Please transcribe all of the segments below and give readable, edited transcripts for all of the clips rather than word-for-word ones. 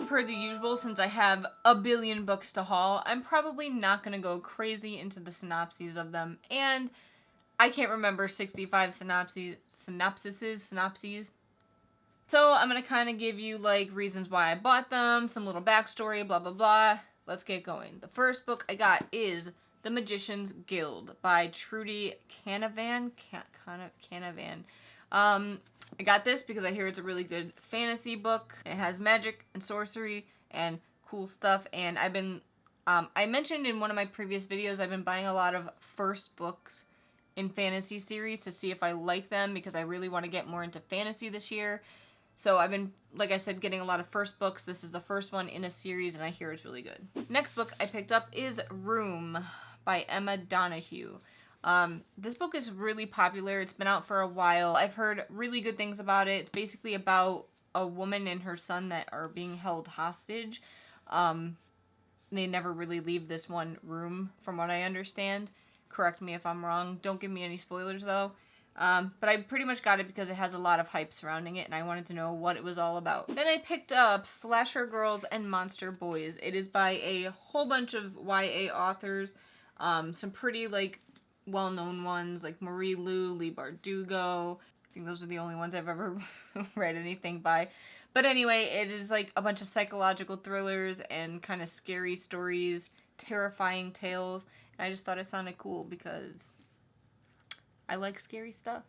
Per the usual, since I have a billion books to haul, I'm probably not going to go crazy into the synopses of them, and I can't remember 65 synopses. So I'm going to kind of give you, like, reasons why I bought them, some little backstory, blah, blah, blah. Let's get going. The first book I got is The Magician's Guild by Trudi Canavan. Canavan. I got this because I hear it's a really good fantasy book. It has magic and sorcery and cool stuff. And I've been, I mentioned in one of my previous videos, I've been buying a lot of first books in fantasy series to see if I like them because I really want to get more into fantasy this year. So I've been, like I said, getting a lot of first books. This is the first one in a series and I hear it's really good. Next book I picked up is Room by Emma Donoghue. This book is really popular. It's been out for a while. I've heard really good things about it. It's basically about a woman and her son that are being held hostage. They never really leave this one room, from what I understand. Correct me if I'm wrong. Don't give me any spoilers, though. But I pretty much got it because it has a lot of hype surrounding it, and I wanted to know what it was all about. Then I picked up Slasher Girls and Monster Boys. It is by a whole bunch of YA authors. Some pretty, like, well-known ones like Marie Lu, Leigh Bardugo. I think those are the only ones I've ever read anything by. But anyway, it is like a bunch of psychological thrillers and kind of scary stories, terrifying tales. And I just thought it sounded cool because I like scary stuff.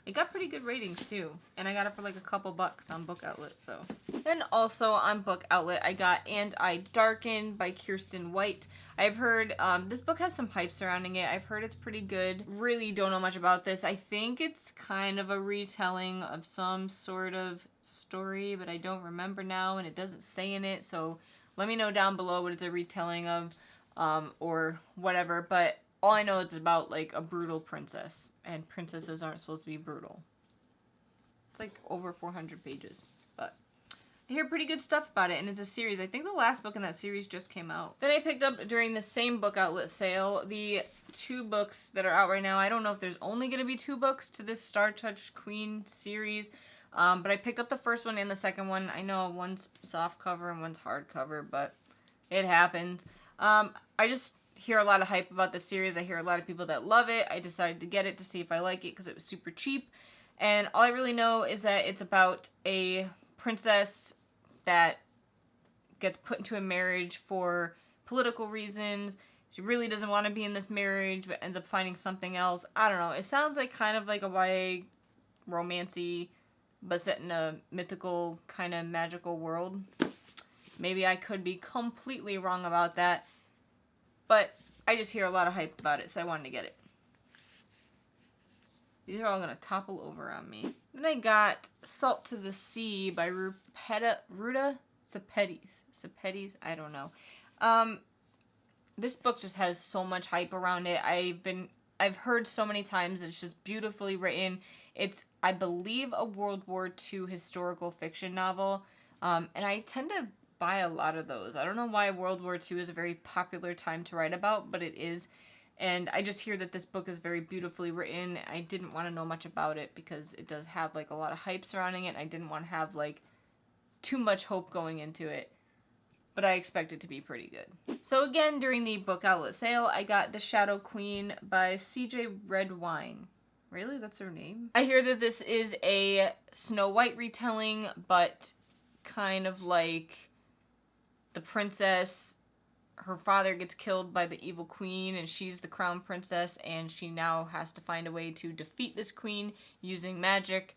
It got pretty good ratings too. And I got it for like a couple bucks on Book Outlet, so. And also on Book Outlet, I got And I Darken by Kiersten White. I've heard, this book has some hype surrounding it. I've heard it's pretty good. Really don't know much about this. I think it's kind of a retelling of some sort of story, but I don't remember now, and it doesn't say in it, so let me know down below what it's a retelling of, or whatever, but all I know is about, like, a brutal princess, and princesses aren't supposed to be brutal. It's, like, over 400 pages, but I hear pretty good stuff about it, and it's a series. I think the last book in that series just came out. Then I picked up, during the same Book Outlet sale, the 2 books that are out right now. I don't know if there's only going to be 2 books to this Star Touch Queen series, but I picked up the first one and the second one. I know one's soft cover and one's hard cover, but it happens. I just hear a lot of hype about this series. I hear a lot of people that love it. I decided to get it to see if I like it because it was super cheap. And all I really know is that it's about a princess that gets put into a marriage for political reasons. She really doesn't want to be in this marriage, but ends up finding something else. I don't know. It sounds like kind of like a YA romancy, but set in a mythical, kind of magical world. Maybe I could be completely wrong about that. But I just hear a lot of hype about it, so I wanted to get it. These are all going to topple over on me. Then I got Salt to the Sea by Ruta Sepetys. I don't know. This book just has so much hype around it. I've heard so many times it's just beautifully written. It's, I believe, a World War II historical fiction novel. And I tend to buy a lot of those. I don't know why World War II is a very popular time to write about, but it is. And I just hear that this book is very beautifully written. I didn't want to know much about it because it does have, like, a lot of hype surrounding it. I didn't want to have, like, too much hope going into it. But I expect it to be pretty good. So again, during the Book Outlet sale, I got The Shadow Queen by CJ Redwine. Really? That's her name? I hear that this is a Snow White retelling, but kind of like the princess, her father gets killed by the evil queen, and she's the crown princess, and she now has to find a way to defeat this queen using magic.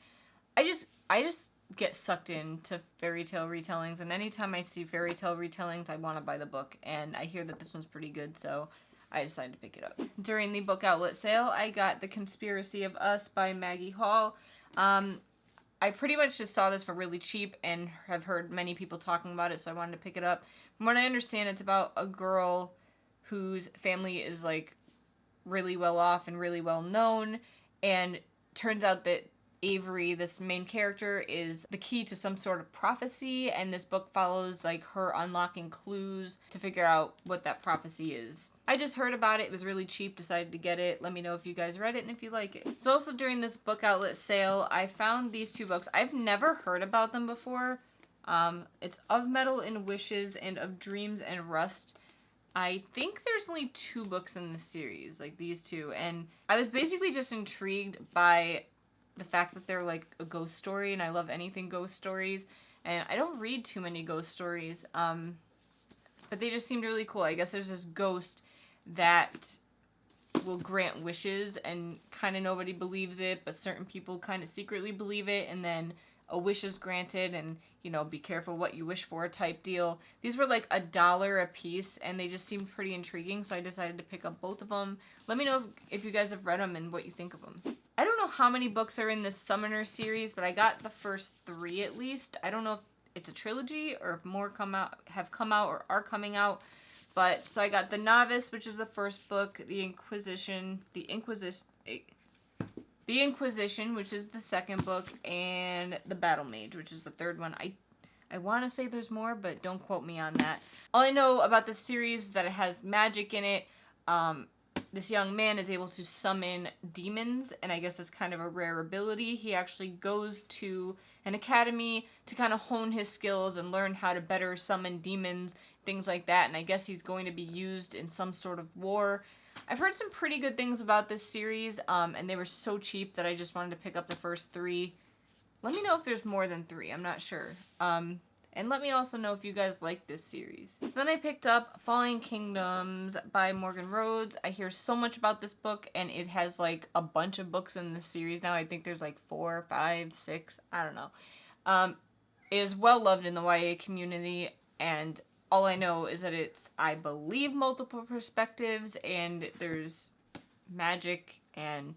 I just get sucked into fairy tale retellings, and anytime I see fairy tale retellings, I want to buy the book, and I hear that this one's pretty good, so I decided to pick it up. During the Book Outlet sale, I got The Conspiracy of Us by Maggie Hall. I pretty much just saw this for really cheap and have heard many people talking about it, so I wanted to pick it up. From what I understand, it's about a girl whose family is, like, really well off and really well known, and turns out that Avery, this main character, is the key to some sort of prophecy, and this book follows, like, her unlocking clues to figure out what that prophecy is. I just heard about it. It was really cheap. Decided to get it. Let me know if you guys read it and if you like it. So also during this Book Outlet sale, I found these 2 books. I've never heard about them before. It's Of Metal and Wishes and Of Dreams and Rust. I think there's only 2 books in the series, like these 2, and I was basically just intrigued by the fact that they're like a ghost story, and I love anything ghost stories, and I don't read too many ghost stories, but they just seemed really cool. I guess there's this ghost that will grant wishes, and kind of nobody believes it, but certain people kind of secretly believe it, and then a wish is granted, and, you know, be careful what you wish for type deal. These were like $1 a piece, and they just seemed pretty intriguing, so I decided to pick up both of them. Let me know if you guys have read them and what you think of them. I don't know how many books are in this Summoner series, but I got the first 3 at least. I don't know if it's a trilogy or if more have come out or are coming out. But, so I got The Novice, which is the first book, The Inquisition, which is the second book, and The Battle Mage, which is the third one. I want to say there's more, but don't quote me on that. All I know about the series is that it has magic in it. This young man is able to summon demons, and I guess it's kind of a rare ability. He actually goes to an academy to kind of hone his skills and learn how to better summon demons, things like that, and I guess he's going to be used in some sort of war. I've heard some pretty good things about this series, and they were so cheap that I just wanted to pick up the first 3. Let me know if there's more than 3, I'm not sure. And let me also know if you guys like this series. So then I picked up Falling Kingdoms by Morgan Rhodes. I hear so much about this book, and it has like a bunch of books in this series now. I think there's like 4, 5, 6, I don't know. It is well loved in the YA community, and all I know is that it's, I believe, multiple perspectives, and there's magic, and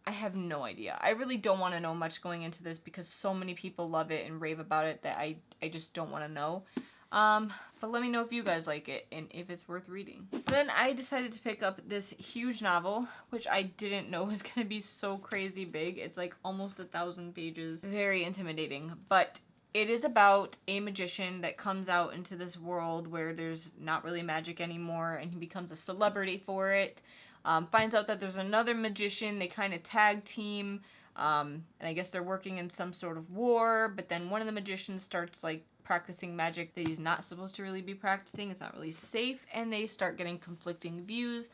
I have no idea. I really don't want to know much going into this because so many people love it and rave about it that I just don't want to know. But let me know if you guys like it and if it's worth reading. So then I decided to pick up this huge novel, which I didn't know was going to be so crazy big. It's like almost 1,000 pages. Very intimidating, but it is about a magician that comes out into this world where there's not really magic anymore, and he becomes a celebrity for it. Finds out that there's another magician. They kind of tag team, and I guess they're working in some sort of war, but then one of the magicians starts like practicing magic that he's not supposed to really be practicing. It's not really safe, and they start getting conflicting views.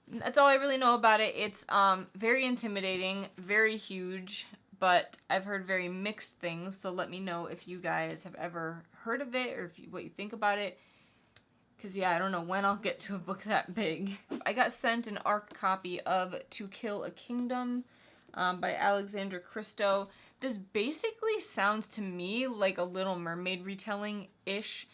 That's all I really know about it. It's very intimidating, very huge, but I've heard very mixed things, so let me know if you guys have ever heard of it or what you think about it. Because, yeah, I don't know when I'll get to a book that big. I got sent an ARC copy of To Kill a Kingdom by Alexandra Christo. This basically sounds to me like a Little Mermaid retelling-ish,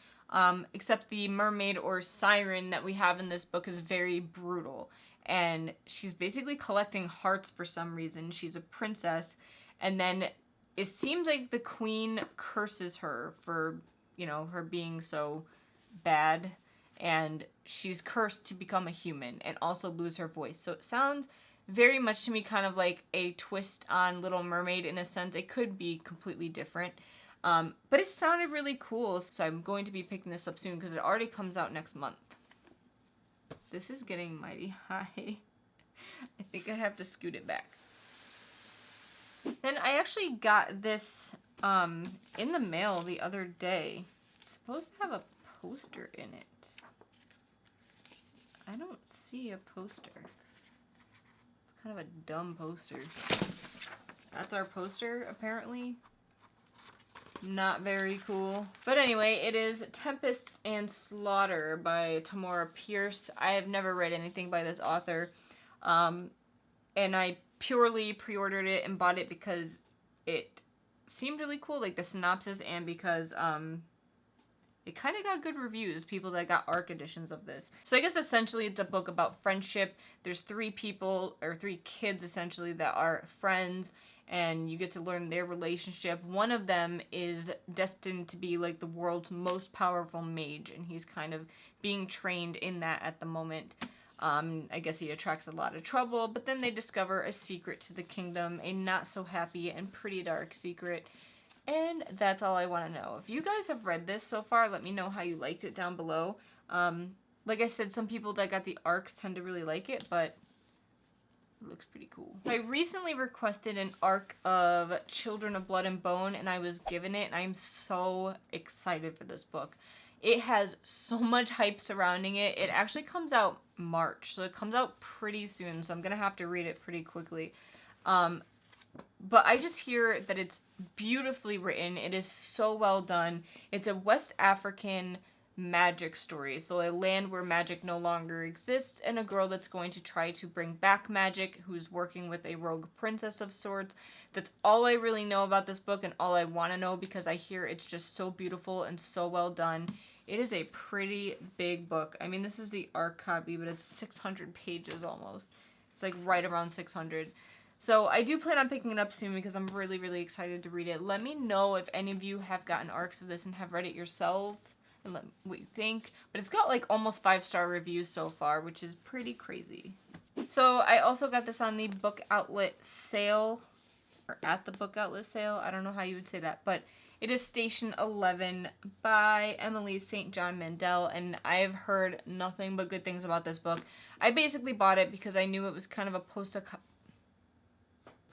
except the mermaid or siren that we have in this book is very brutal. And she's basically collecting hearts for some reason. She's a princess. And then it seems like the queen curses her for, you know, her being so bad. And she's cursed to become a human and also lose her voice. So it sounds very much to me kind of like a twist on Little Mermaid in a sense. It could be completely different. But it sounded really cool. So I'm going to be picking this up soon because it already comes out next month. This is getting mighty high. I think I have to scoot it back. Then I actually got this in the mail the other day. It's supposed to have a poster in it. I don't see a poster. It's kind of a dumb poster. That's our poster, apparently. Not very cool. But anyway, it is Tempest and Slaughter by Tamora Pierce. I have never read anything by this author. And I purely pre-ordered it and bought it because it seemed really cool, like the synopsis, and because it kind of got good reviews, people that got ARC editions of this. So I guess essentially it's a book about friendship. There's 3 people, or 3 kids essentially, that are friends, and you get to learn their relationship. One of them is destined to be like the world's most powerful mage, and he's kind of being trained in that at the moment. I guess he attracts a lot of trouble, but then they discover a secret to the kingdom, a not so happy and pretty dark secret. And that's all I want to know. If you guys have read this so far, let me know how you liked it down below. Like I said, some people that got the ARCs tend to really like it, but It looks pretty cool. I recently requested an arc of Children of Blood and Bone, and I was given it, and I'm so excited for this book. It has so much hype surrounding it. It actually comes out March, so it comes out pretty soon, so I'm gonna have to read it pretty quickly. But I just hear that it's beautifully written. It is so well done. It's a West African magic story. So a land where magic no longer exists, and a girl that's going to try to bring back magic, who's working with a rogue princess of sorts. That's all I really know about this book and all I want to know, because I hear it's just so beautiful and so well done. It is a pretty big book. I mean, this is the ARC copy, but it's 600 pages almost. It's like right around 600. So I do plan on picking it up soon because I'm really, really excited to read it. Let me know if any of you have gotten arcs of this and have read it yourselves and let me what you think. But it's got like almost 5-star reviews so far, which is pretty crazy. So I also got this on the book outlet sale, or at the book outlet sale. I don't know how you would say that, but it is Station 11 by Emily St. John Mandel, and I've heard nothing but good things about this book. I basically bought it because I knew it was kind of a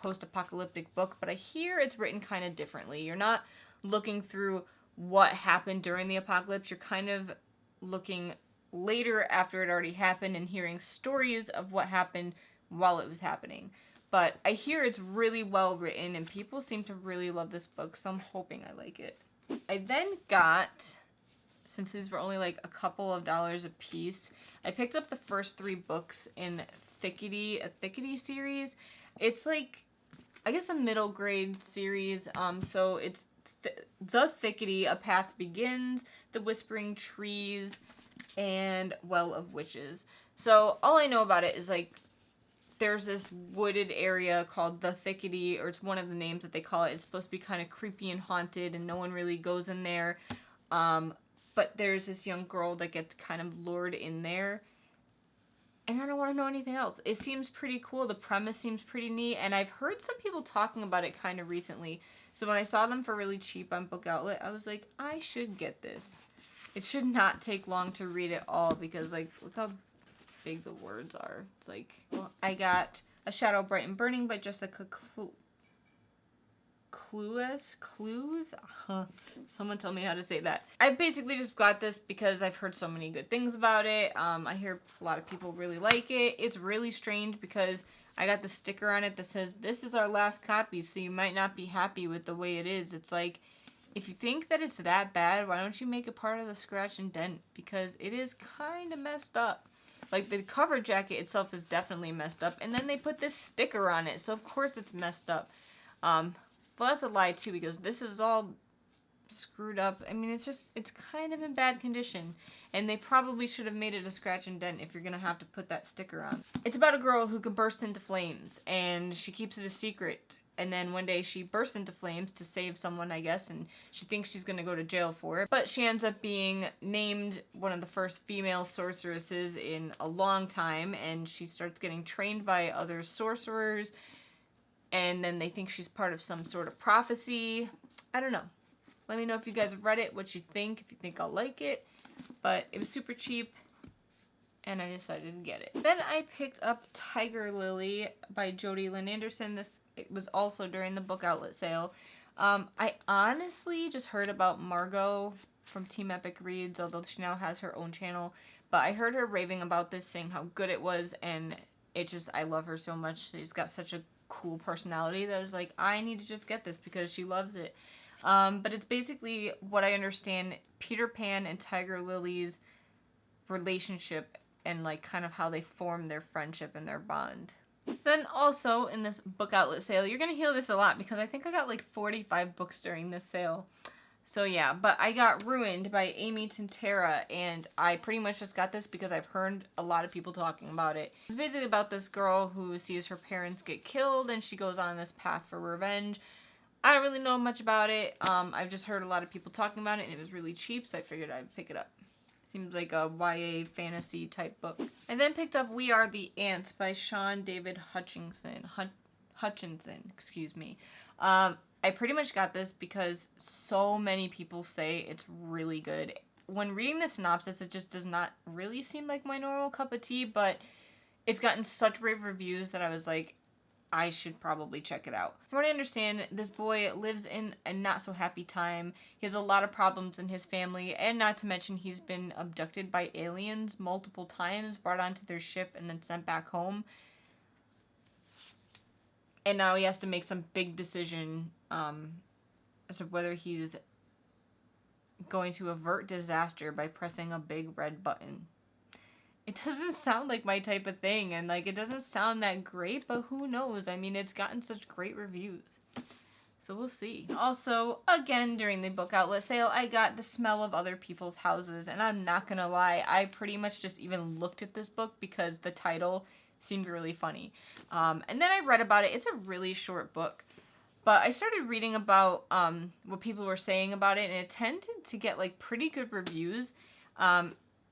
post-apocalyptic book, but I hear it's written kind of differently. You're not looking through what happened during the apocalypse. You're kind of looking later after it already happened and hearing stories of what happened while it was happening. But I hear it's really well written and people seem to really love this book, so I'm hoping I like it. I then got, since these were only like a couple of dollars a piece, I picked up the first 3 books in a Thickety series. It's like, I guess, a middle grade series. So it's The Thickety, A Path Begins, The Whispering Trees, and Well of Witches. So all I know about it is like there's this wooded area called The Thickety, or it's one of the names that they call it. It's supposed to be kind of creepy and haunted, and no one really goes in there. But there's this young girl that gets kind of lured in there. And I don't want to know anything else. It seems pretty cool. The premise seems pretty neat. And I've heard some people talking about it kind of recently. So when I saw them for really cheap on Book Outlet, I was like, I should get this. It should not take long to read it all because, like, look how big the words are. It's like, well, I got A Shadow Bright and Burning by Jessica Clues? Someone tell me how to say that. I basically just got this because I've heard so many good things about it. I hear a lot of people really like it. It's really strange because I got the sticker on it that says, this is our last copy, so you might not be happy with the way it is. It's like, if you think that it's that bad, why don't you make it part of the scratch and dent? Because it is kind of messed up. Like, the cover jacket itself is definitely messed up, and then they put this sticker on it, so of course it's messed up. Well, that's a lie, too, because this is all screwed up. I mean, it's kind of in bad condition. And they probably should have made it a scratch and dent if you're going to have to put that sticker on. It's about a girl who can burst into flames, and she keeps it a secret. And then one day she bursts into flames to save someone, I guess, and she thinks she's going to go to jail for it. But she ends up being named one of the first female sorceresses in a long time, and she starts getting trained by other sorcerers. And then they think she's part of some sort of prophecy. I don't know. Let me know if you guys have read it, what you think, if you think I'll like it. But it was super cheap, and I decided to get it. Then I picked up Tiger Lily by Jodi Lynn Anderson. It was also during the book outlet sale. I honestly just heard about Margot from Team Epic Reads, although she now has her own channel. But I heard her raving about this, saying how good it was, and I love her so much. She's got such a cool personality that I was like, I need to just get this because she loves it. But it's basically, what I understand, Peter Pan and Tiger Lily's relationship and like kind of how they form their friendship and their bond. So then also in this book outlet sale, you're gonna hear this a lot because I think I got like 45 books during this sale. So yeah, but I got Ruined by Amie Tintera, and I pretty much just got this because I've heard a lot of people talking about it. It's basically about this girl who sees her parents get killed and she goes on this path for revenge. I don't really know much about it. I've just heard a lot of people talking about it, and it was really cheap, so I figured I'd pick it up. Seems like a YA fantasy type book. I then picked up We Are the Ants by Sean David Hutchinson. Excuse me. I pretty much got this because so many people say it's really good. When reading the synopsis, it just does not really seem like my normal cup of tea, but it's gotten such rave reviews that I was like, I should probably check it out. From what I understand, this boy lives in a not so happy time. He has a lot of problems in his family, and not to mention he's been abducted by aliens multiple times, brought onto their ship, and then sent back home. And now he has to make some big decision as to whether he's going to avert disaster by pressing a big red button. It doesn't sound like my type of thing, and like it doesn't sound that great, but who knows? I mean, it's gotten such great reviews. So we'll see. Also, again, during the book outlet sale, I got The Smell of Other People's Houses, and I'm not gonna lie, I pretty much just even looked at this book because the title seemed really funny. And then I read about it. It's a really short book. But I started reading about what people were saying about it, and it tended to get like pretty good reviews.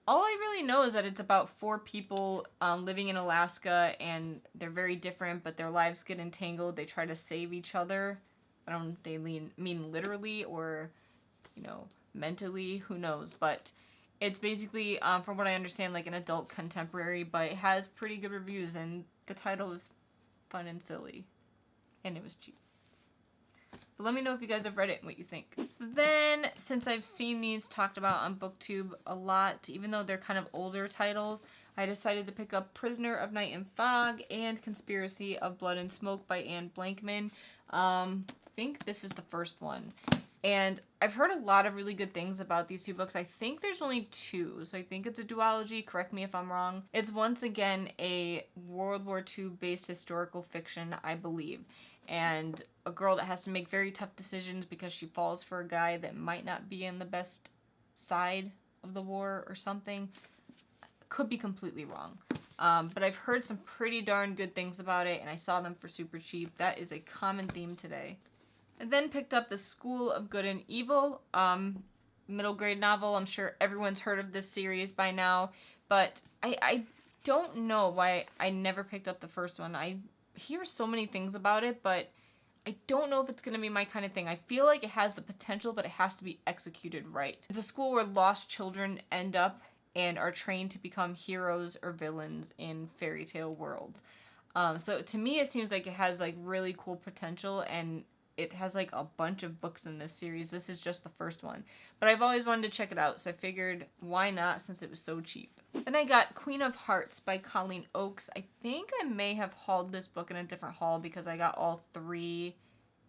All I really know is that it's about 4 people living in Alaska, and they're very different, but their lives get entangled. They try to save each other. I don't know if they mean literally or, you know, mentally. Who knows? But it's basically, from what I understand, like an adult contemporary, but it has pretty good reviews, and the title was fun and silly, and it was cheap. But let me know if you guys have read it and what you think. So then, since I've seen these talked about on BookTube a lot, even though they're kind of older titles, I decided to pick up Prisoner of Night and Fog and Conspiracy of Blood and Smoke by Anne Blankman. I think this is the first one. And I've heard a lot of really good things about these 2 books. I think there's only 2, so I think it's a duology. Correct me if I'm wrong. It's once again a World War II based historical fiction, I believe. And a girl that has to make very tough decisions because she falls for a guy that might not be in the best side of the war or something. Could be completely wrong. But I've heard some pretty darn good things about it, and I saw them for super cheap. That is a common theme today. I then picked up The School of Good and Evil, middle grade novel. I'm sure everyone's heard of this series by now, but I don't know why I never picked up the first one. I hear so many things about it, but I don't know if it's going to be my kind of thing. I feel like it has the potential, but it has to be executed right. It's a school where lost children end up and are trained to become heroes or villains in fairy tale worlds. So to me, it seems like it has like really cool potential, and it has like a bunch of books in this series. This is just the first one. But I've always wanted to check it out, so I figured why not since it was so cheap. Then I got Queen of Hearts by Colleen Oakes. I think I may have hauled this book in a different haul because I got all 3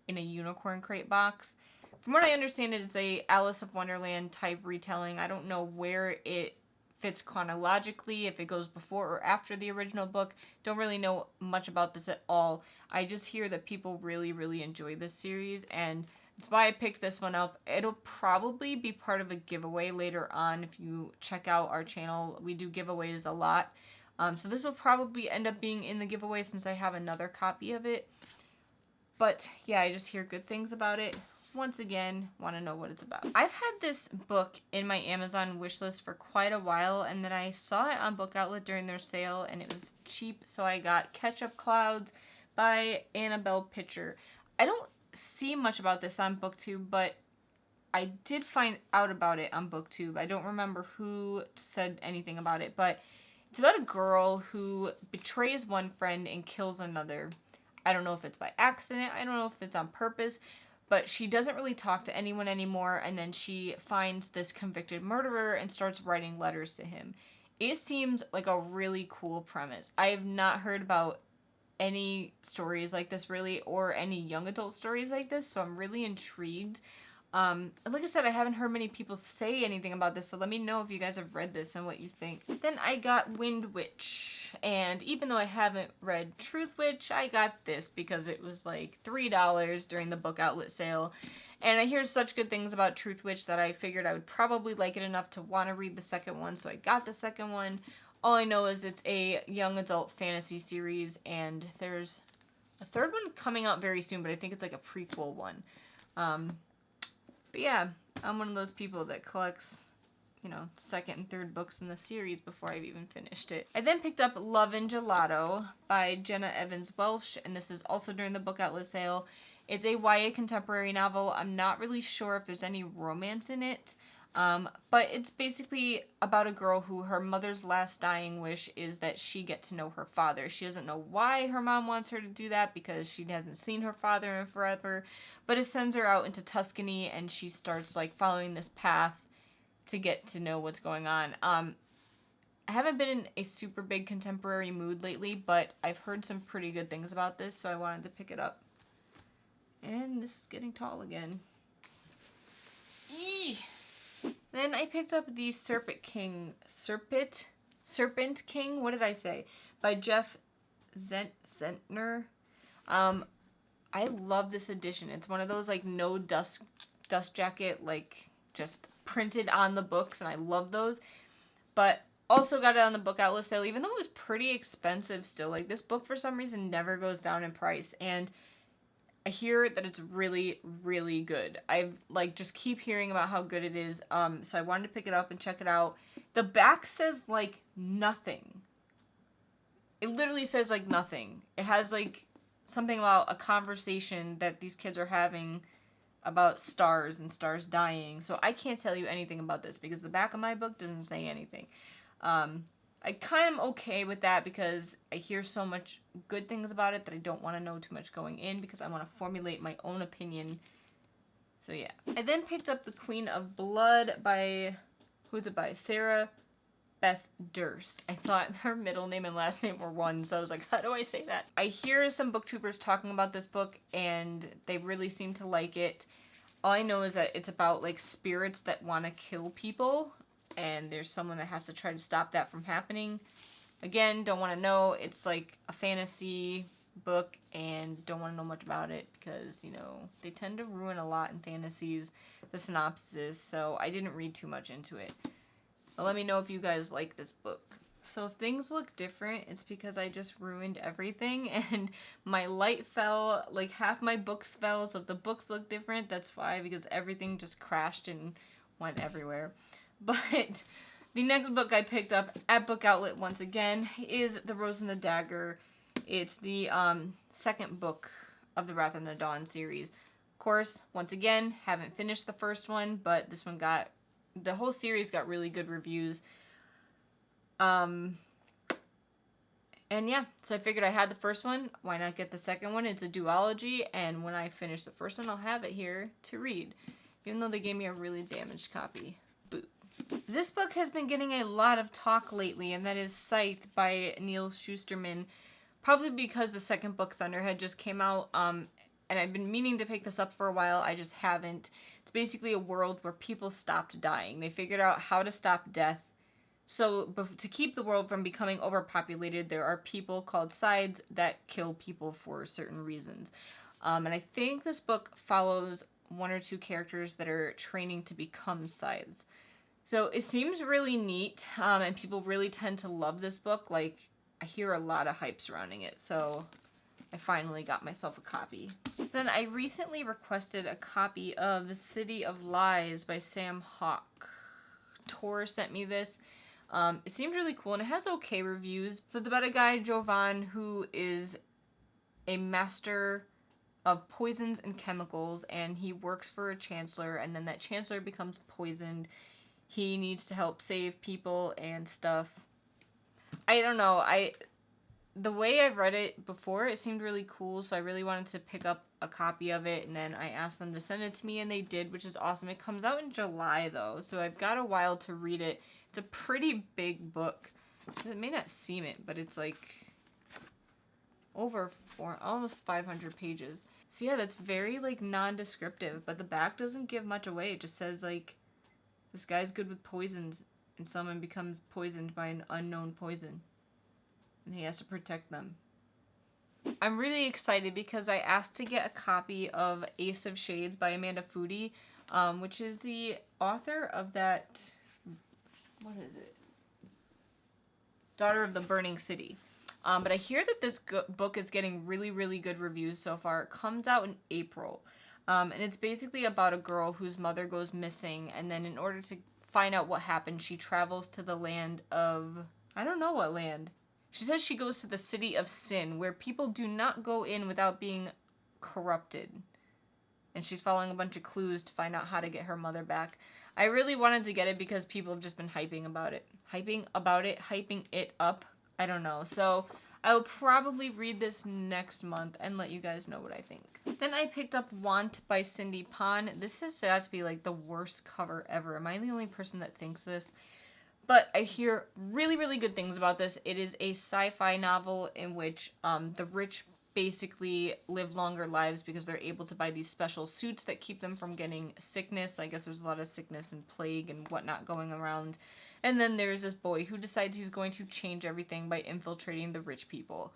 in a unicorn crate box. From what I understand, it's a Alice of Wonderland type retelling. I don't know where it fits chronologically, if it goes before or after the original book. Don't really know much about this at all. I just hear that people really, really enjoy this series, and it's why I picked this one up. It'll probably be part of a giveaway later on. If you check out our channel, we do giveaways a lot. So this will probably end up being in the giveaway since I have another copy of it. But yeah, I just hear good things about it. Once again, want to know what it's about. I've had this book in my Amazon wishlist for quite a while, and then I saw it on Book Outlet during their sale, and it was cheap, so I got Ketchup Clouds by Anabel Pitcher. I don't see much about this on BookTube, but I did find out about it on BookTube. I don't remember who said anything about it, but it's about a girl who betrays one friend and kills another. I don't know if it's by accident. I don't know if it's on purpose. But she doesn't really talk to anyone anymore, and then she finds this convicted murderer and starts writing letters to him. It seems like a really cool premise. I have not heard about any stories like this, really, or any young adult stories like this, so I'm really intrigued. And like I said, I haven't heard many people say anything about this, so let me know if you guys have read this and what you think. Then I got Wind Witch, and even though I haven't read Truth Witch, I got this because it was like $3 during the Book Outlet sale. And I hear such good things about Truth Witch that I figured I would probably like it enough to want to read the second one, so I got the second one. All I know is it's a young adult fantasy series, and there's a third one coming out very soon, but I think it's like a prequel one. But yeah, I'm one of those people that collects, you know, second and third books in the series before I've even finished it. I then picked up Love and Gelato by Jenna Evans Welsh, and this is also during the Book Outlet sale. It's a YA contemporary novel. I'm not really sure if there's any romance in it. But it's basically about a girl who her mother's last dying wish is that she get to know her father. She doesn't know why her mom wants her to do that because she hasn't seen her father in forever, but it sends her out into Tuscany and she starts like following this path to get to know what's going on. I haven't been in a super big contemporary mood lately, but I've heard some pretty good things about this, so I wanted to pick it up. And this is getting tall again. Eee! Then I picked up the Serpent King, what did I say? By Jeff Zentner. I love this edition. It's one of those like no dust jacket, like just printed on the books, and I love those. But also got it on the book outlet sale, even though it was pretty expensive still. Like this book for some reason never goes down in price, and I hear that it's really, really good. I like just keep hearing about how good it is. So I wanted to pick it up and check it out. The back says like nothing. It literally says like nothing. It has like something about a conversation that these kids are having about stars and stars dying. So I can't tell you anything about this because the back of my book doesn't say anything. I kind of am okay with that because I hear so much good things about it that I don't want to know too much going in because I want to formulate my own opinion. So yeah. I then picked up The Queen of Blood by, who's it by? Sarah Beth Durst. I thought her middle name and last name were one, so I was like, how do I say that? I hear some booktubers talking about this book and they really seem to like it. All I know is that it's about like spirits that want to kill people, and there's someone that has to try to stop that from happening. Again, don't want to know. It's like a fantasy book and don't want to know much about it because, you know, they tend to ruin a lot in fantasies, the synopsis, so I didn't read too much into it. But let me know if you guys like this book. So if things look different, it's because I just ruined everything and my light fell, like half my books fell, so if the books look different, that's why, because everything just crashed and went everywhere. But the next book I picked up at Book Outlet once again is The Rose and the Dagger. It's the second book of the Wrath and the Dawn series. Of course, once again, haven't finished the first one, but this one the whole series got really good reviews. And yeah, so I figured I had the first one, why not get the second one? It's a duology, and when I finish the first one, I'll have it here to read, even though they gave me a really damaged copy. Boo. This book has been getting a lot of talk lately, and that is Scythe by Neil Shusterman, probably because the second book, Thunderhead, just came out, and I've been meaning to pick this up for a while, I just haven't. It's basically a world where people stopped dying. They figured out how to stop death. So to keep the world from becoming overpopulated, there are people called Scythes that kill people for certain reasons. And I think this book follows one or two characters that are training to become Scythes. So it seems really neat, and people really tend to love this book. Like, I hear a lot of hype surrounding it, so I finally got myself a copy. Then I recently requested a copy of City of Lies by Sam Hawke. Tor sent me this. It seemed really cool, and it has okay reviews. So it's about a guy, Jovan, who is a master of poisons and chemicals, and he works for a chancellor, and then that chancellor becomes poisoned. He needs to help save people and stuff. I don't know, the way I've read it before, it seemed really cool, so I really wanted to pick up a copy of it, and then I asked them to send it to me, and they did, which is awesome. It comes out in July, though, so I've got a while to read it. It's a pretty big book. It may not seem it, but it's like over almost 500 pages. So yeah, that's very like non-descriptive, but the back doesn't give much away. It just says like, this guy's good with poisons, and someone becomes poisoned by an unknown poison, and he has to protect them. I'm really excited because I asked to get a copy of Ace of Shades by Amanda Foodie, which is the author of that, what is it? Daughter of the Burning City. But I hear that this book is getting really, really good reviews so far. It comes out in April. And it's basically about a girl whose mother goes missing, and then in order to find out what happened, she travels to the land of, I don't know what land. She says she goes to the city of sin, where people do not go in without being corrupted. and she's following a bunch of clues to find out how to get her mother back. I really wanted to get it because people have just been hyping it up. I don't know. So I will probably read this next month and let you guys know what I think. Then I picked up Want by Cindy Pon. This has got to be like the worst cover ever. Am I the only person that thinks this? But I hear really, really good things about this. It is a sci-fi novel in which the rich basically live longer lives because they're able to buy these special suits that keep them from getting sickness. I guess there's a lot of sickness and plague and whatnot going around. And then there's this boy who decides he's going to change everything by infiltrating the rich people.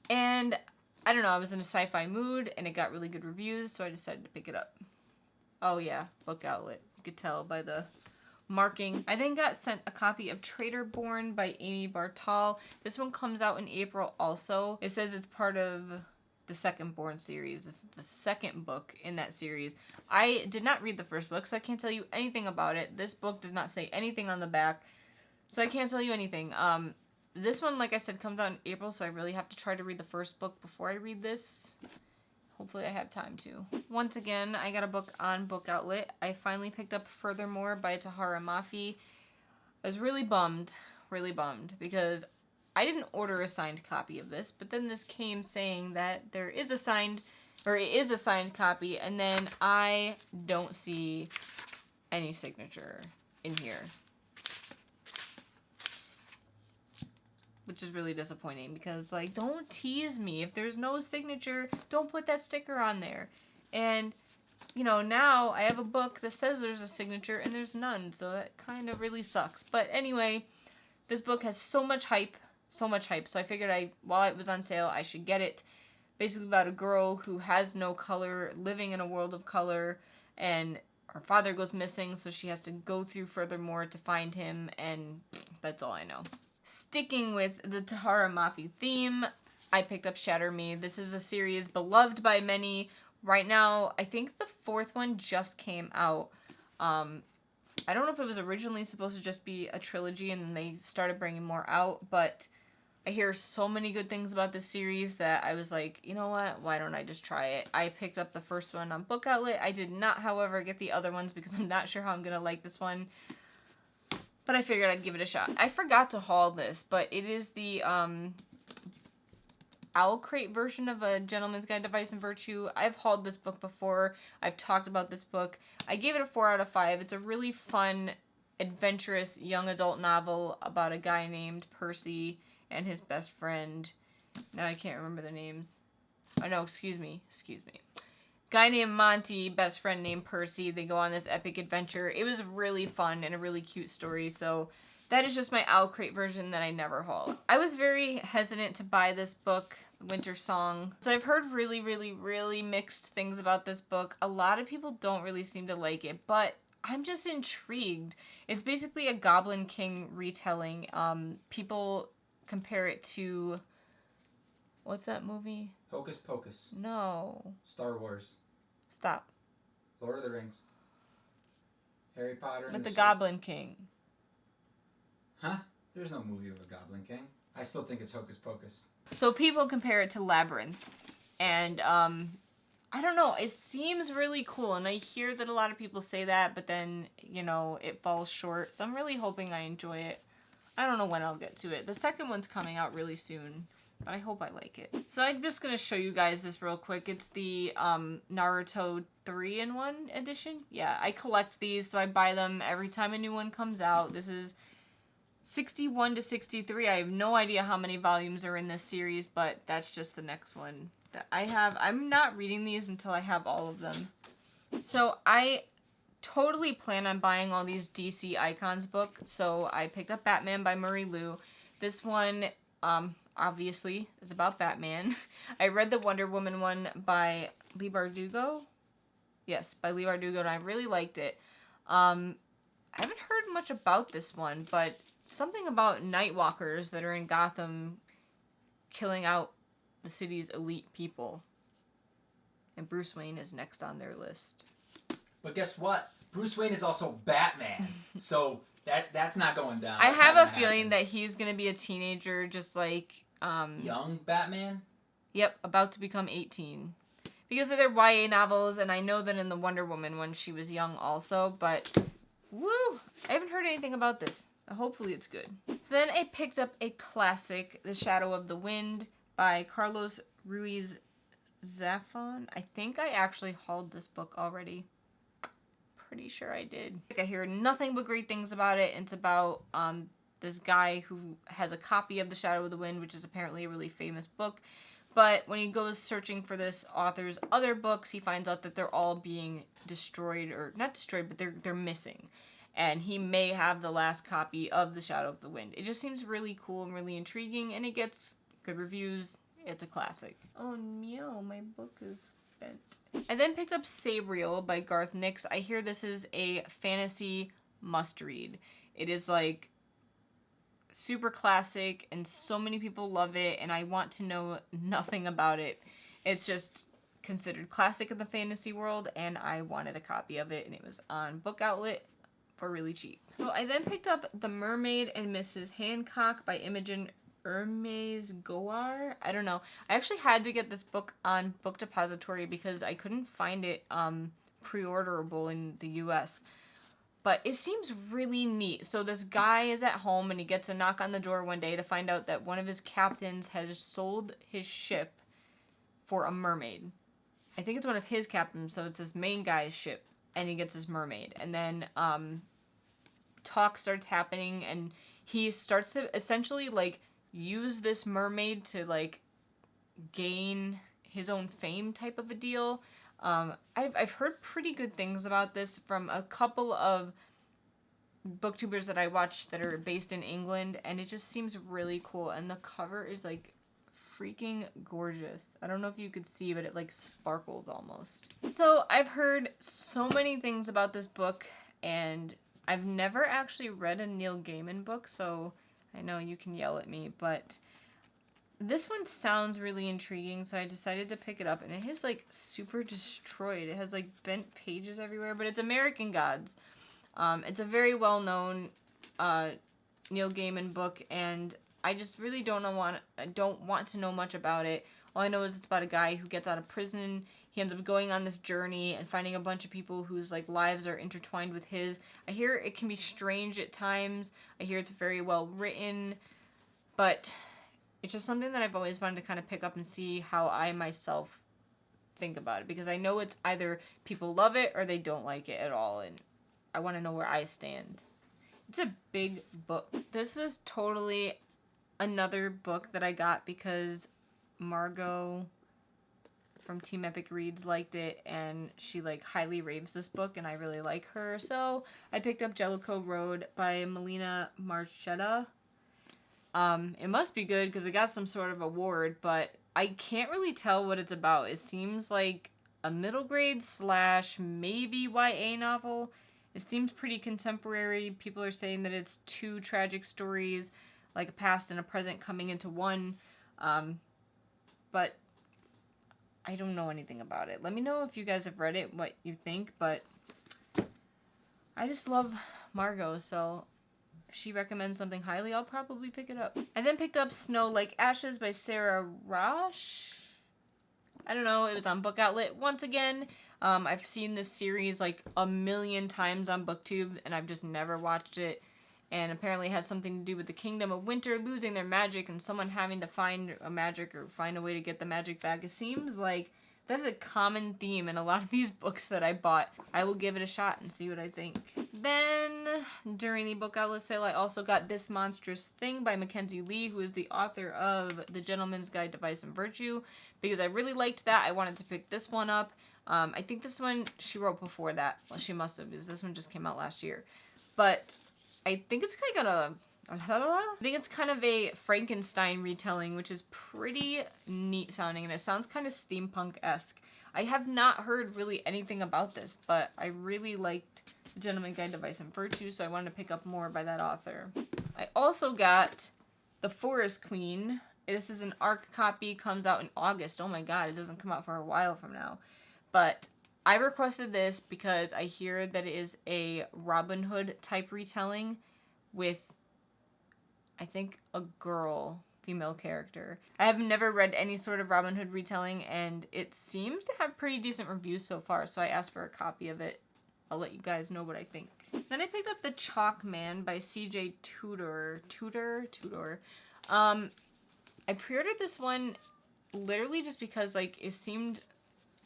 And I don't know, I was in a sci-fi mood and it got really good reviews, so I decided to pick it up. Oh yeah, book outlet. You could tell by the marking. I then got sent a copy of Traitor Born by Amie Bartal. This one comes out in April also. It says it's part of the Second Born series. This is the second book in that series. I did not read the first book, so I can't tell you anything about it. This book does not say anything on the back, so I can't tell you anything. This one, like I said, comes out in April, so I really have to try to read the first book before I read this. Hopefully I have time to. Once again, I got a book on Book Outlet. I finally picked up Furthermore by Tahara Mafi. I was really bummed, because I didn't order a signed copy of this, but then this came saying that it is a signed copy, and then I don't see any signature in here. Which is really disappointing because, like, don't tease me. If there's no signature, don't put that sticker on there. And, you know, now I have a book that says there's a signature and there's none, so that kind of really sucks. But anyway, this book has so much hype, so I figured while it was on sale, I should get it. Basically about a girl who has no color, living in a world of color, and her father goes missing, so she has to go through Furthermore to find him, and that's all I know. Sticking with the Tahara Mafi theme, I picked up Shatter Me. This is a series beloved by many. Right now, I think the fourth one just came out. I don't know if it was originally supposed to just be a trilogy and then they started bringing more out, but I hear so many good things about this series that I was like, you know what, why don't I just try it? I picked up the first one on Book Outlet. I did not, however, get the other ones because I'm not sure how I'm going to like this one. But I figured I'd give it a shot. I forgot to haul this, but it is the Owl Crate version of A Gentleman's Guide to Vice and Virtue. I've hauled this book before. I've talked about this book. I gave it a 4 out of 5. It's a really fun, adventurous young adult novel about a guy named Percy and his best friend. Now I can't remember the names. Oh no, excuse me. Guy named Monty, best friend named Percy. They go on this epic adventure. It was really fun and a really cute story. So that is just my Owl Crate version that I never haul. I was very hesitant to buy this book, Winter Song. So I've heard really, really, really mixed things about this book. A lot of people don't really seem to like it, but I'm just intrigued. It's basically a Goblin King retelling. People compare it to... What's that movie? Hocus Pocus. No. Star Wars. Stop. Lord of the Rings. Harry Potter. With the Goblin King. Huh? There's no movie of a Goblin King. I still think it's Hocus Pocus. So people compare it to Labyrinth. And, I don't know. It seems really cool. And I hear that a lot of people say that, but then, you know, it falls short. So I'm really hoping I enjoy it. I don't know when I'll get to it. The second one's coming out really soon. But I hope I like it. So I'm just going to show you guys this real quick. It's the Naruto 3-in-1 edition. Yeah, I collect these, so I buy them every time a new one comes out. This is 61 to 63. I have no idea how many volumes are in this series, but that's just the next one that I have. I'm not reading these until I have all of them. So I totally plan on buying all these DC Icons books. So I picked up Batman by Murray Liu. This one... obviously, is about Batman. I read the Wonder Woman one by Leigh Bardugo. Yes, by Leigh Bardugo, and I really liked it. I haven't heard much about this one, but something about Nightwalkers that are in Gotham killing out the city's elite people. And Bruce Wayne is next on their list. But guess what? Bruce Wayne is also Batman. So that's not going down. I have a feeling that he's going to be a teenager just like... young Batman? Yep, about to become 18. because they're YA novels, and I know that in the Wonder Woman when she was young also, but woo! I haven't heard anything about this. Hopefully it's good. So then I picked up a classic, The Shadow of the Wind by Carlos Ruiz Zafon. I think I actually hauled this book already. Pretty sure I did. I hear nothing but great things about it. It's about this guy who has a copy of The Shadow of the Wind, which is apparently a really famous book. But when he goes searching for this author's other books, he finds out that they're all being destroyed, or not destroyed, but they're missing. And he may have the last copy of The Shadow of the Wind. It just seems really cool and really intriguing, and it gets good reviews. It's a classic. Oh no, my book is bent. I then picked up Sabriel by Garth Nix. I hear this is a fantasy must-read. It is like super classic, and so many people love it, and I want to know nothing about it. It's just considered classic in the fantasy world, and I wanted a copy of it, and it was on Book Outlet for really cheap. So I then picked up The Mermaid and Mrs. Hancock by Imogen Hermes Goar. I don't know. I actually had to get this book on Book Depository because I couldn't find it pre-orderable in the US. But it seems really neat. So this guy is at home and he gets a knock on the door one day to find out that one of his captains has sold his ship for a mermaid. I think it's one of his captains, so it's his main guy's ship, and he gets his mermaid. And then talk starts happening, and he starts to essentially like use this mermaid to like gain his own fame type of a deal. I've heard pretty good things about this from a couple of booktubers that I watch that are based in England, and it just seems really cool, and the cover is like freaking gorgeous. I don't know if you could see, but it like sparkles almost. So I've heard so many things about this book, and I've never actually read a Neil Gaiman book, so I know you can yell at me, but this one sounds really intriguing, so I decided to pick it up, and it is like super destroyed. It has like bent pages everywhere, but it's American Gods. It's a very well-known Neil Gaiman book, and I just really don't want to know much about it. All I know is it's about a guy who gets out of prison. He ends up going on this journey and finding a bunch of people whose like lives are intertwined with his. I hear it can be strange at times. I hear it's very well written, but it's just something that I've always wanted to kind of pick up and see how I myself think about it, because I know it's either people love it or they don't like it at all, and I want to know where I stand. It's a big book. This was totally another book that I got because Margot from Team Epic Reads liked it, and she like highly raves this book, and I really like her, so I picked up Jellicoe Road by Melina Marchetta. It must be good because it got some sort of award, but I can't really tell what it's about. It seems like a middle grade / maybe YA novel. It seems pretty contemporary. People are saying that it's 2 tragic stories, like a past and a present coming into one. But I don't know anything about it. Let me know if you guys have read it, what you think, but I just love Margot, so if she recommends something highly, I'll probably pick it up. I then picked up Snow Like Ashes by Sarah Rosh. I don't know, it was on Book Outlet once again. I've seen this series like a million times on BookTube, and I've just never watched it. And apparently it has something to do with the Kingdom of Winter losing their magic and someone having to find a magic or find a way to get the magic back. It seems like that is a common theme in a lot of these books that I bought. I will give it a shot and see what I think. Then, during the Book Outlet sale, I also got This Monstrous Thing by Mackenzie Lee, who is the author of The Gentleman's Guide to Vice and Virtue. Because I really liked that, I wanted to pick this one up. I think this one she wrote before that. Well, she must have, because this one just came out last year. But I think it's kind of a Frankenstein retelling, which is pretty neat sounding, and it sounds kind of steampunk-esque. I have not heard really anything about this, but I really liked The Gentleman's Guide to Vice and Virtue, so I wanted to pick up more by that author. I also got The Forest Queen. This is an ARC copy, comes out in August. Oh my god, it doesn't come out for a while from now. But I requested this because I hear that it is a Robin Hood type retelling with, I think, a girl female character. I have never read any sort of Robin Hood retelling, and it seems to have pretty decent reviews so far, so I asked for a copy of it. I'll let you guys know what I think. Then I picked up The Chalk Man by CJ Tudor. I pre-ordered this one literally just because, like, it seemed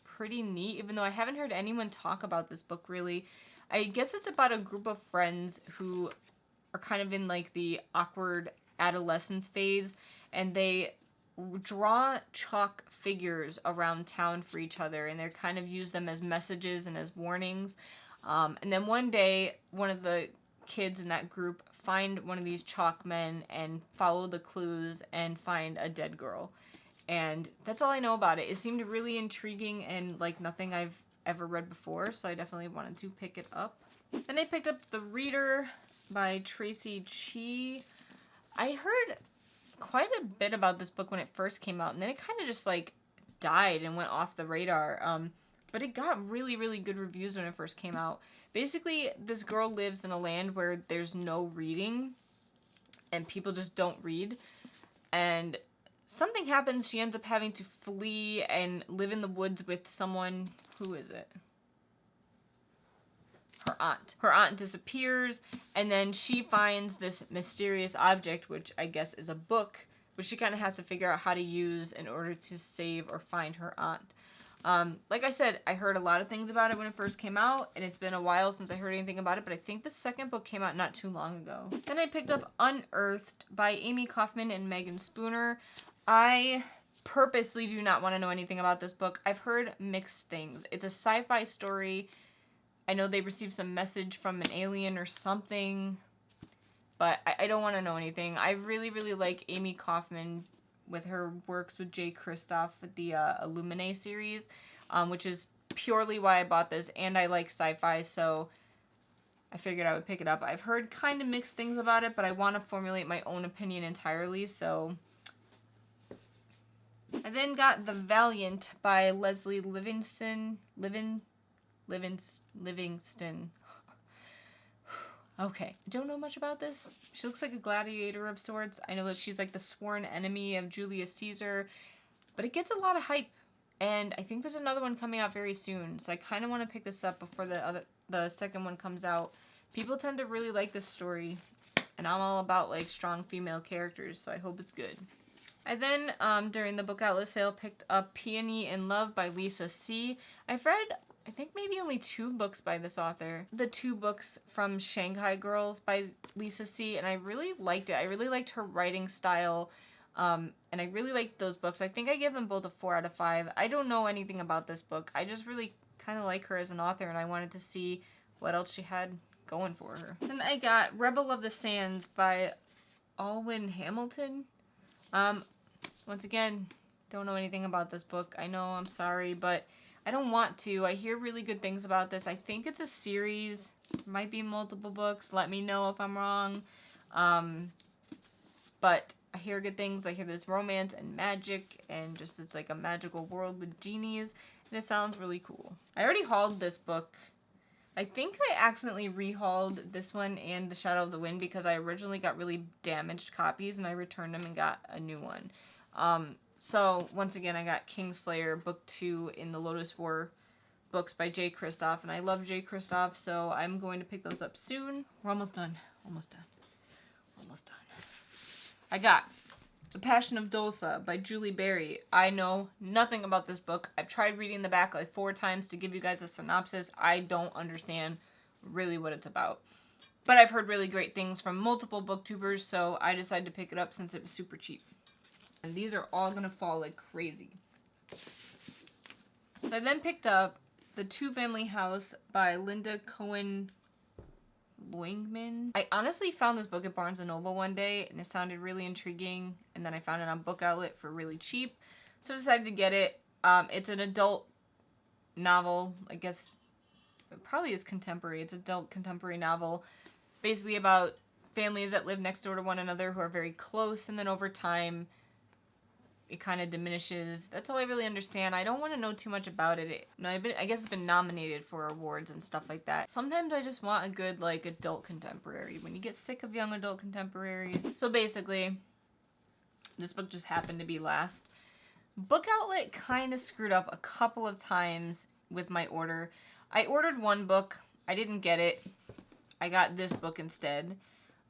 pretty neat, even though I haven't heard anyone talk about this book really. I guess it's about a group of friends who are kind of in, like, the awkward adolescence phase, and they draw chalk figures around town for each other, and they kind of use them as messages and as warnings. And then one day, one of the kids in that group find one of these chalk men and follow the clues and find a dead girl. And that's all I know about it. It seemed really intriguing and like nothing I've ever read before, so I definitely wanted to pick it up. Then I picked up The Reader by Tracy Chee. I heard quite a bit about this book when it first came out, and then it kind of just like died and went off the radar. But it got really, really good reviews when it first came out. Basically, this girl lives in a land where there's no reading, and people just don't read. And something happens, she ends up having to flee and live in the woods with someone, who is it? Her aunt. Her aunt disappears, and then she finds this mysterious object, which I guess is a book, which she kind of has to figure out how to use in order to save or find her aunt. Like I said, I heard a lot of things about it when it first came out, and it's been a while since I heard anything about it, but I think the second book came out not too long ago. Then I picked up Unearthed by Amie Kaufman and Meagan Spooner. I purposely do not want to know anything about this book. I've heard mixed things. It's a sci-fi story. I know they received some message from an alien or something, but I don't want to know anything. I really, really like Amie Kaufman with her works with Jay Kristoff with the Illuminae series, which is purely why I bought this, and I like sci-fi, so I figured I would pick it up. I've heard kind of mixed things about it, but I want to formulate my own opinion entirely, so... I then got The Valiant by Leslie Livingston. Livingston. Okay, I don't know much about this. She looks like a gladiator of sorts. I know that she's like the sworn enemy of Julius Caesar, but it gets a lot of hype, and I think there's another one coming out very soon, so I kind of want to pick this up before the second one comes out. People tend to really like this story, and I'm all about like strong female characters, so I hope it's good. I then, during the book outlet sale, picked up Peony in Love by Lisa C. I've read, I think, maybe only 2 books by this author. The 2 books from Shanghai Girls by Lisa C. And I really liked it. I really liked her writing style. And I really liked those books. I think I gave them both a 4 out of 5. I don't know anything about this book. I just really kind of like her as an author, and I wanted to see what else she had going for her. Then I got Rebel of the Sands by Alwyn Hamilton. Once again, don't know anything about this book. I know, I'm sorry, but I don't want to. I hear really good things about this. I think it's a series. It might be multiple books. Let me know if I'm wrong. But I hear good things. I hear there's romance and magic, and just it's like a magical world with genies, and it sounds really cool. I already hauled this book. I think I accidentally rehauled this one and The Shadow of the Wind because I originally got really damaged copies, and I returned them and got a new one. So once again, I got Kingslayer Book 2 in the Lotus War books by Jay Kristoff, and I love Jay Kristoff, so I'm going to pick those up soon. We're almost done. Almost done. Almost done. I got The Passion of Dulce by Julie Berry. I know nothing about this book. I've tried reading the back like 4 times to give you guys a synopsis. I don't understand really what it's about. But I've heard really great things from multiple booktubers, so I decided to pick it up since it was super cheap. And these are all going to fall like crazy. I then picked up The Two-Family House by Linda Cohen Wingman. I honestly found this book at Barnes & Noble one day, and it sounded really intriguing, and then I found it on Book Outlet for really cheap, so I decided to get it. It's an adult novel, I guess it probably is contemporary. It's an adult contemporary novel, basically about families that live next door to one another who are very close, and then over time it kind of diminishes. That's all I really understand. I don't want to know too much about it. I guess it's been nominated for awards and stuff like that. Sometimes I just want a good, like, adult contemporary when you get sick of young adult contemporaries. So basically, This book just happened to be last. Book Outlet kind of screwed up a couple of times with my order. I ordered one book. I didn't get it. I got this book instead.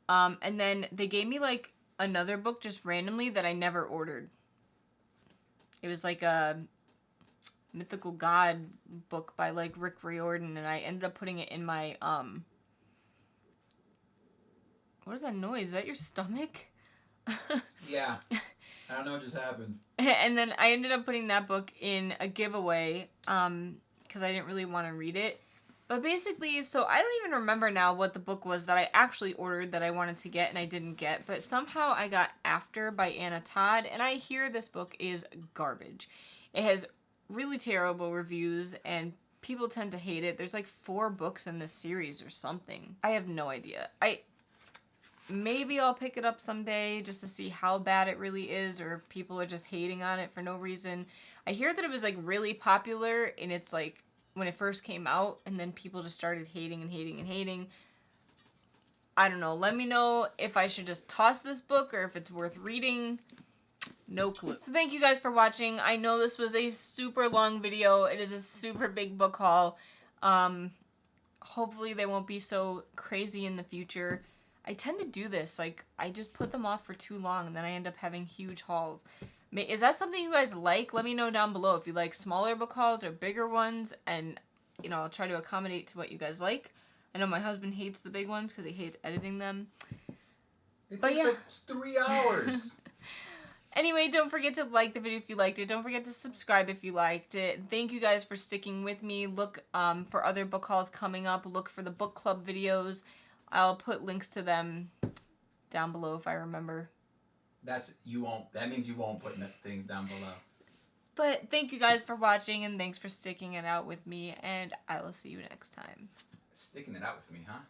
And then they gave me, like, another book just randomly that I never ordered. It was, like, a mythical god book by, like, Rick Riordan, and I ended up putting it in my, What is that noise? Is that your stomach? Yeah. I don't know what just happened. And then I ended up putting that book in a giveaway, because I didn't really want to read it. But basically, so I don't even remember now what the book was that I actually ordered that I wanted to get and I didn't get. But somehow I got After by Anna Todd, and I hear this book is garbage. It has really terrible reviews, and people tend to hate it. There's like 4 books in this series or something. I have no idea. Maybe I'll pick it up someday just to see how bad it really is, or if people are just hating on it for no reason. I hear that it was like really popular and it's like when it first came out, and then people just started hating and hating and hating. I don't know. Let me know if I should just toss this book or if it's worth reading. No clue. So thank you guys for watching. I know this was a super long video. It is a super big book haul. Hopefully they won't be so crazy in the future. I tend to do this. Like, I just put them off for too long and then I end up having huge hauls. Is that something you guys like? Let me know down below if you like smaller book hauls or bigger ones, and, you know, I'll try to accommodate to what you guys like. I know my husband hates the big ones because he hates editing them. It takes like 3 hours. Anyway, don't forget to like the video if you liked it. Don't forget to subscribe if you liked it. Thank you guys for sticking with me. Look for other book hauls coming up. Look for the book club videos. I'll put links to them down below if I remember. That means you won't put things down below. But thank you guys for watching, and thanks for sticking it out with me, and I will see you next time. Sticking it out with me, huh?